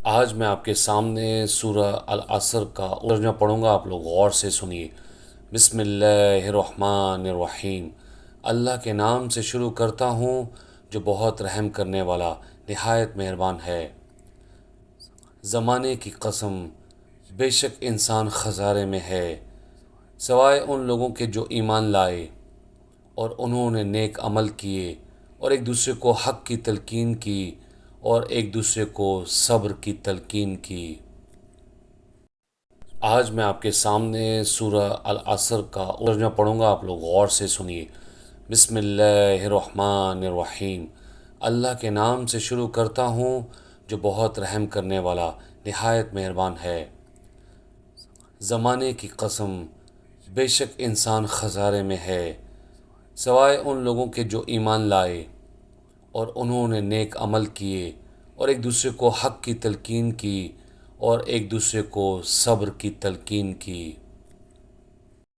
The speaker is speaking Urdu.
آج میں آپ کے سامنے سورہ العصر کا ترجمہ پڑھوں گا، آپ لوگ غور سے سنیے۔ بسم اللہ الرحمن الرحیم۔ اللہ کے نام سے شروع کرتا ہوں جو بہت رحم کرنے والا نہایت مہربان ہے۔ زمانے کی قسم، بے شک انسان خسارے میں ہے سوائے ان لوگوں کے جو ایمان لائے اور انہوں نے نیک عمل کیے اور ایک دوسرے کو حق کی تلقین کی اور ایک دوسرے کو صبر کی تلقین کی۔ آج میں آپ کے سامنے سورہ العصر کا ترجمہ پڑھوں گا، آپ لوگ غور سے سنیے۔ بسم اللہ الرحمن الرحیم۔ اللہ کے نام سے شروع کرتا ہوں جو بہت رحم کرنے والا نہایت مہربان ہے۔ زمانے کی قسم، بے شک انسان خسارے میں ہے سوائے ان لوگوں کے جو ایمان لائے اور انہوں نے نیک عمل کیے اور ایک دوسرے کو حق کی تلقین کی اور ایک دوسرے کو صبر کی تلقین کی۔